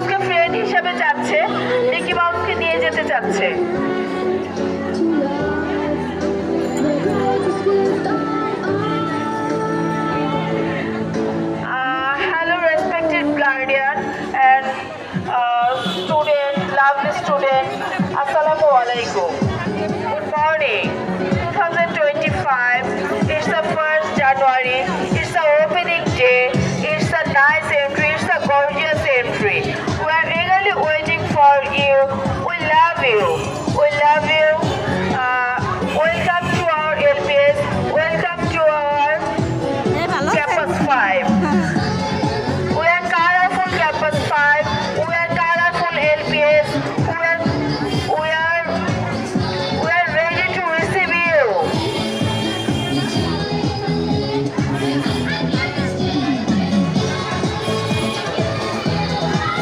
মাউসকে ফ্রেন্ড হিসেবে চাচ্ছে, মিকি মাউসকে নিয়ে যেতে চাচ্ছে। Hello, respected guardian and student, lovely student. Assalamu alaikum.